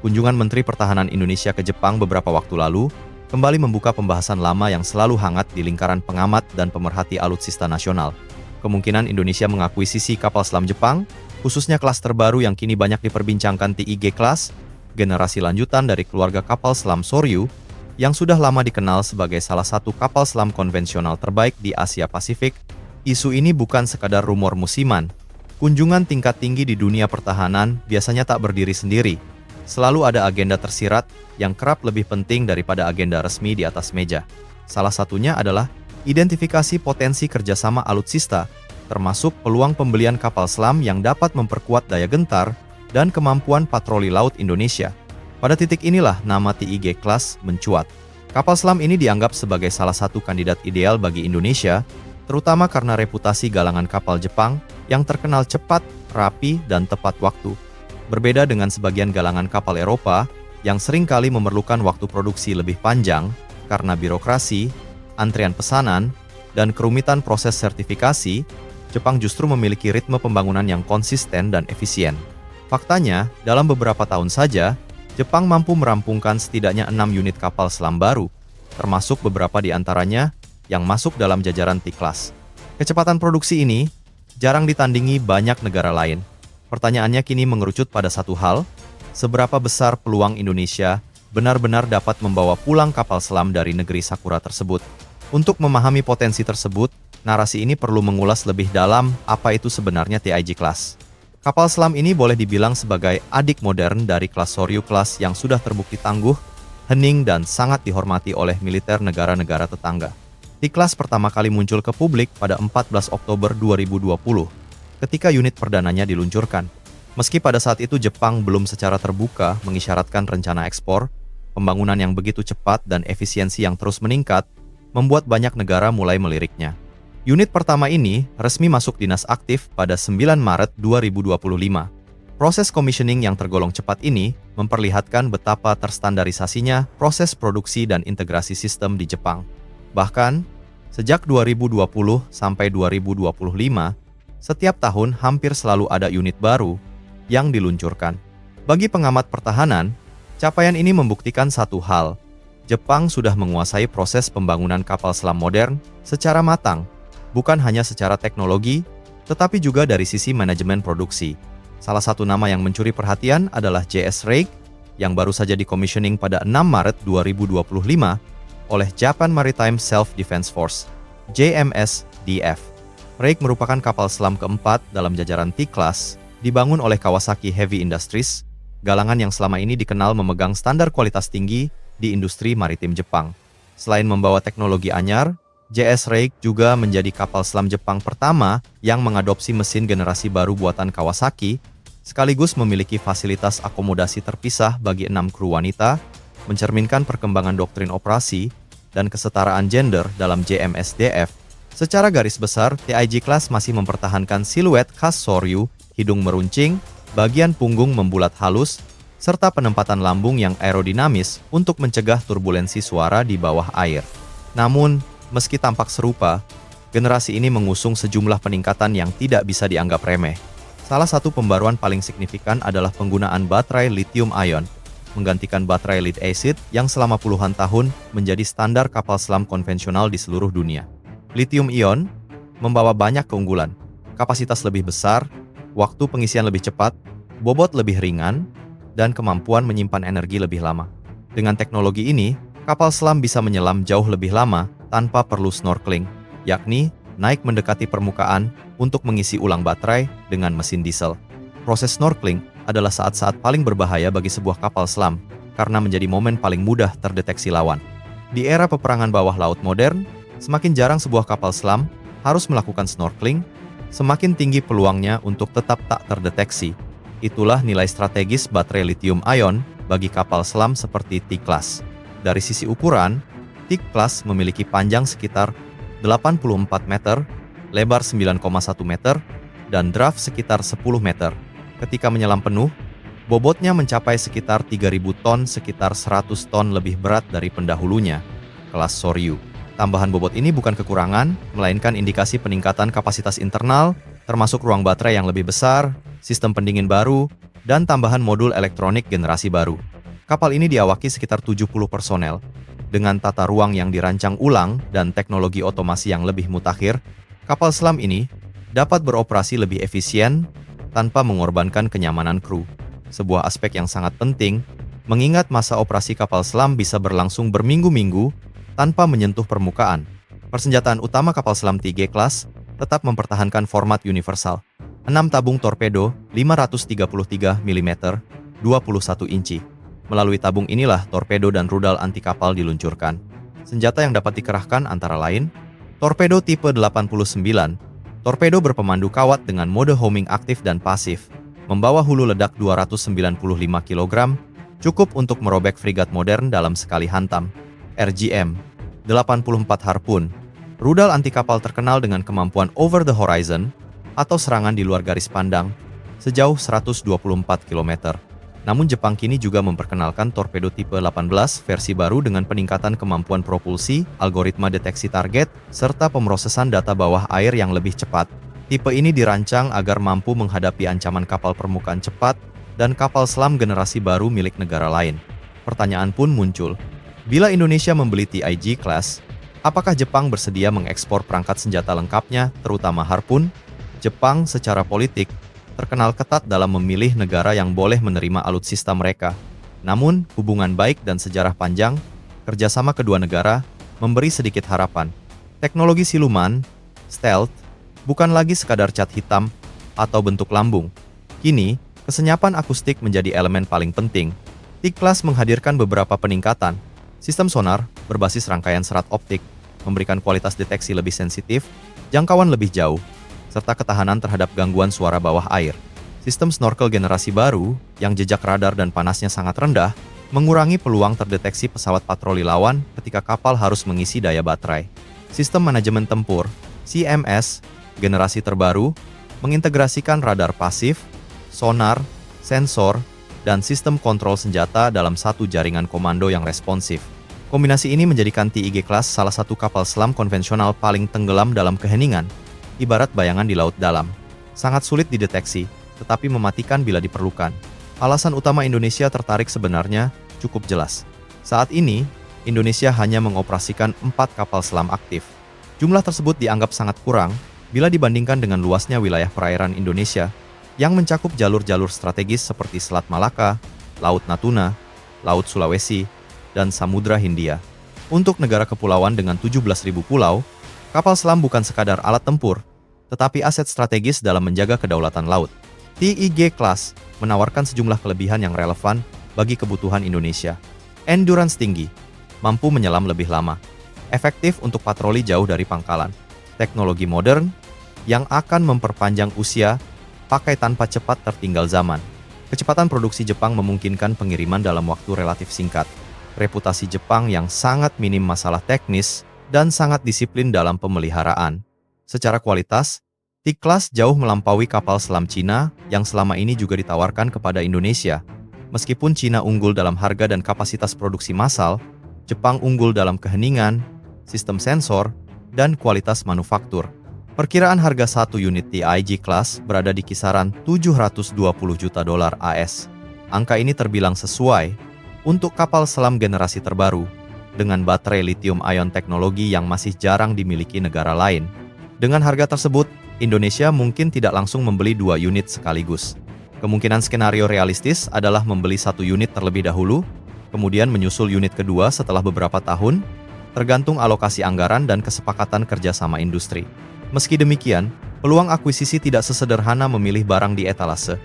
kunjungan Menteri Pertahanan Indonesia ke Jepang beberapa waktu lalu kembali membuka pembahasan lama yang selalu hangat di lingkaran pengamat dan pemerhati alutsista nasional. Kemungkinan Indonesia mengakuisisi kapal selam Jepang, khususnya kelas terbaru yang kini banyak diperbincangkan TIG Class, generasi lanjutan dari keluarga kapal selam Soryu, yang sudah lama dikenal sebagai salah satu kapal selam konvensional terbaik di Asia Pasifik. Isu ini bukan sekadar rumor musiman. Kunjungan tingkat tinggi di dunia pertahanan biasanya tak berdiri sendiri. Selalu ada agenda tersirat yang kerap lebih penting daripada agenda resmi di atas meja. Salah satunya adalah identifikasi potensi kerjasama alutsista, termasuk peluang pembelian kapal selam yang dapat memperkuat daya gentar dan kemampuan patroli laut Indonesia. Pada titik inilah nama TIG Class mencuat. Kapal selam ini dianggap sebagai salah satu kandidat ideal bagi Indonesia, terutama karena reputasi galangan kapal Jepang yang terkenal cepat, rapi, dan tepat waktu. Berbeda dengan sebagian galangan kapal Eropa yang seringkali memerlukan waktu produksi lebih panjang karena birokrasi, antrian pesanan, dan kerumitan proses sertifikasi, Jepang justru memiliki ritme pembangunan yang konsisten dan efisien. Faktanya, dalam beberapa tahun saja, Jepang mampu merampungkan setidaknya 6 unit kapal selam baru, termasuk beberapa di antaranya yang masuk dalam jajaran T-Class. Kecepatan produksi ini jarang ditandingi banyak negara lain. Pertanyaannya kini mengerucut pada satu hal, seberapa besar peluang Indonesia benar-benar dapat membawa pulang kapal selam dari negeri Sakura tersebut. Untuk memahami potensi tersebut, narasi ini perlu mengulas lebih dalam apa itu sebenarnya TIG Class. Kapal selam ini boleh dibilang sebagai adik modern dari kelas Soryu Class yang sudah terbukti tangguh, hening, dan sangat dihormati oleh militer negara-negara tetangga. T-Class pertama kali muncul ke publik pada 14 Oktober 2020. Ketika unit perdananya diluncurkan. Meski pada saat itu Jepang belum secara terbuka mengisyaratkan rencana ekspor, pembangunan yang begitu cepat dan efisiensi yang terus meningkat, membuat banyak negara mulai meliriknya. Unit pertama ini resmi masuk dinas aktif pada 9 Maret 2025. Proses commissioning yang tergolong cepat ini memperlihatkan betapa terstandarisasinya proses produksi dan integrasi sistem di Jepang. Bahkan, sejak 2020 sampai 2025, setiap tahun hampir selalu ada unit baru yang diluncurkan. Bagi pengamat pertahanan, capaian ini membuktikan satu hal. Jepang sudah menguasai proses pembangunan kapal selam modern secara matang, bukan hanya secara teknologi, tetapi juga dari sisi manajemen produksi. Salah satu nama yang mencuri perhatian adalah JS Reich, yang baru saja dikomissioning pada 6 Maret 2025 oleh Japan Maritime Self-Defense Force, JMSDF. Reich merupakan kapal selam keempat dalam jajaran T-Class, dibangun oleh Kawasaki Heavy Industries, galangan yang selama ini dikenal memegang standar kualitas tinggi di industri maritim Jepang. Selain membawa teknologi anyar, JS Reich juga menjadi kapal selam Jepang pertama yang mengadopsi mesin generasi baru buatan Kawasaki, sekaligus memiliki fasilitas akomodasi terpisah bagi 6 kru wanita, mencerminkan perkembangan doktrin operasi dan kesetaraan gender dalam JMSDF. Secara garis besar, TIG Class masih mempertahankan siluet khas Soryu, hidung meruncing, bagian punggung membulat halus, serta penempatan lambung yang aerodinamis untuk mencegah turbulensi suara di bawah air. Namun, meski tampak serupa, generasi ini mengusung sejumlah peningkatan yang tidak bisa dianggap remeh. Salah satu pembaruan paling signifikan adalah penggunaan baterai lithium-ion, menggantikan baterai lead-acid yang selama puluhan tahun menjadi standar kapal selam konvensional di seluruh dunia. Lithium-ion membawa banyak keunggulan, kapasitas lebih besar, waktu pengisian lebih cepat, bobot lebih ringan, dan kemampuan menyimpan energi lebih lama. Dengan teknologi ini, kapal selam bisa menyelam jauh lebih lama tanpa perlu snorkeling, yakni naik mendekati permukaan untuk mengisi ulang baterai dengan mesin diesel. Proses snorkeling adalah saat-saat paling berbahaya bagi sebuah kapal selam karena menjadi momen paling mudah terdeteksi lawan. Di era peperangan bawah laut modern, semakin jarang sebuah kapal selam harus melakukan snorkeling, semakin tinggi peluangnya untuk tetap tak terdeteksi. Itulah nilai strategis baterai lithium-ion bagi kapal selam seperti T-Class. Dari sisi ukuran, T-Class memiliki panjang sekitar 84 meter, lebar 9,1 meter, dan draft sekitar 10 meter. Ketika menyelam penuh, bobotnya mencapai sekitar 3.000 ton, sekitar 100 ton lebih berat dari pendahulunya, kelas Soryu. Tambahan bobot ini bukan kekurangan, melainkan indikasi peningkatan kapasitas internal, termasuk ruang baterai yang lebih besar, sistem pendingin baru, dan tambahan modul elektronik generasi baru. Kapal ini diawaki sekitar 70 personel. Dengan tata ruang yang dirancang ulang dan teknologi otomasi yang lebih mutakhir, kapal selam ini dapat beroperasi lebih efisien tanpa mengorbankan kenyamanan kru. Sebuah aspek yang sangat penting, mengingat masa operasi kapal selam bisa berlangsung berminggu-minggu tanpa menyentuh permukaan. Persenjataan utama kapal selam TIG Class tetap mempertahankan format universal. 6 tabung torpedo 533 mm 21 inci. Melalui tabung inilah torpedo dan rudal anti kapal diluncurkan. Senjata yang dapat dikerahkan antara lain, torpedo tipe 89, torpedo berpemandu kawat dengan mode homing aktif dan pasif, membawa hulu ledak 295 kg, cukup untuk merobek frigat modern dalam sekali hantam. RGM 84 Harpoon, rudal anti kapal terkenal dengan kemampuan over the horizon atau serangan di luar garis pandang sejauh 124 km. Namun Jepang kini juga memperkenalkan torpedo tipe 18 versi baru dengan peningkatan kemampuan propulsi, algoritma deteksi target, serta pemrosesan data bawah air yang lebih cepat. Tipe ini dirancang agar mampu menghadapi ancaman kapal permukaan cepat dan kapal selam generasi baru milik negara lain. Pertanyaan pun muncul. Bila Indonesia membeli TIG Class, apakah Jepang bersedia mengekspor perangkat senjata lengkapnya, terutama Harpoon? Jepang secara politik terkenal ketat dalam memilih negara yang boleh menerima alutsista mereka. Namun, hubungan baik dan sejarah panjang, kerjasama kedua negara, memberi sedikit harapan. Teknologi siluman, stealth, bukan lagi sekadar cat hitam atau bentuk lambung. Kini, kesenyapan akustik menjadi elemen paling penting. TIG Class menghadirkan beberapa peningkatan. Sistem sonar, berbasis rangkaian serat optik, memberikan kualitas deteksi lebih sensitif, jangkauan lebih jauh, serta ketahanan terhadap gangguan suara bawah air. Sistem snorkel generasi baru, yang jejak radar dan panasnya sangat rendah, mengurangi peluang terdeteksi pesawat patroli lawan ketika kapal harus mengisi daya baterai. Sistem manajemen tempur, CMS, generasi terbaru, mengintegrasikan radar pasif, sonar, sensor, dan sistem kontrol senjata dalam satu jaringan komando yang responsif. Kombinasi ini menjadikan TIG Class salah satu kapal selam konvensional paling tenggelam dalam keheningan, ibarat bayangan di laut dalam. Sangat sulit dideteksi, tetapi mematikan bila diperlukan. Alasan utama Indonesia tertarik sebenarnya cukup jelas. Saat ini, Indonesia hanya mengoperasikan 4 kapal selam aktif. Jumlah tersebut dianggap sangat kurang bila dibandingkan dengan luasnya wilayah perairan Indonesia yang mencakup jalur-jalur strategis seperti Selat Malaka, Laut Natuna, Laut Sulawesi, dan Samudra Hindia. Untuk negara kepulauan dengan 17.000 pulau, kapal selam bukan sekadar alat tempur, tetapi aset strategis dalam menjaga kedaulatan laut. TIG Class menawarkan sejumlah kelebihan yang relevan bagi kebutuhan Indonesia. Endurance tinggi, mampu menyelam lebih lama, efektif untuk patroli jauh dari pangkalan, teknologi modern yang akan memperpanjang usia, pakai tanpa cepat tertinggal zaman. Kecepatan produksi Jepang memungkinkan pengiriman dalam waktu relatif singkat. Reputasi Jepang yang sangat minim masalah teknis dan sangat disiplin dalam pemeliharaan. Secara kualitas, TIG Class jauh melampaui kapal selam Cina yang selama ini juga ditawarkan kepada Indonesia. Meskipun Cina unggul dalam harga dan kapasitas produksi massal, Jepang unggul dalam keheningan, sistem sensor, dan kualitas manufaktur. Perkiraan harga satu unit TIG Class berada di kisaran 720 juta dolar AS. Angka ini terbilang sesuai untuk kapal selam generasi terbaru, dengan baterai lithium-ion teknologi yang masih jarang dimiliki negara lain. Dengan harga tersebut, Indonesia mungkin tidak langsung membeli 2 unit sekaligus. Kemungkinan skenario realistis adalah membeli 1 unit terlebih dahulu, kemudian menyusul unit kedua setelah beberapa tahun, tergantung alokasi anggaran dan kesepakatan kerjasama industri. Meski demikian, peluang akuisisi tidak sesederhana memilih barang di etalase.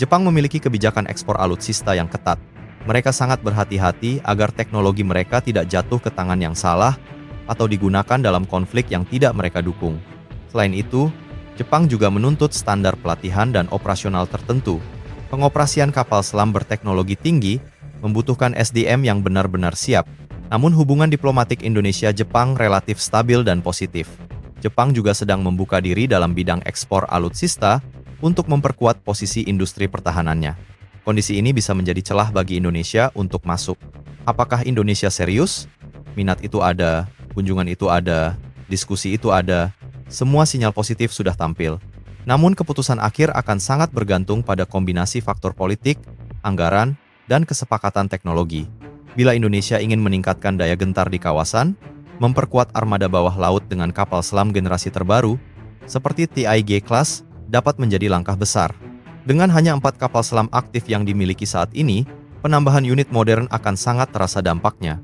Jepang memiliki kebijakan ekspor alutsista yang ketat. Mereka sangat berhati-hati agar teknologi mereka tidak jatuh ke tangan yang salah atau digunakan dalam konflik yang tidak mereka dukung. Selain itu, Jepang juga menuntut standar pelatihan dan operasional tertentu. Pengoperasian kapal selam berteknologi tinggi membutuhkan SDM yang benar-benar siap. Namun hubungan diplomatik Indonesia-Jepang relatif stabil dan positif. Jepang juga sedang membuka diri dalam bidang ekspor alutsista untuk memperkuat posisi industri pertahanannya. Kondisi ini bisa menjadi celah bagi Indonesia untuk masuk. Apakah Indonesia serius? Minat itu ada, kunjungan itu ada, diskusi itu ada, semua sinyal positif sudah tampil. Namun keputusan akhir akan sangat bergantung pada kombinasi faktor politik, anggaran, dan kesepakatan teknologi. Bila Indonesia ingin meningkatkan daya gentar di kawasan, memperkuat armada bawah laut dengan kapal selam generasi terbaru, seperti TIG Class, dapat menjadi langkah besar. Dengan hanya 4 kapal selam aktif yang dimiliki saat ini, penambahan unit modern akan sangat terasa dampaknya.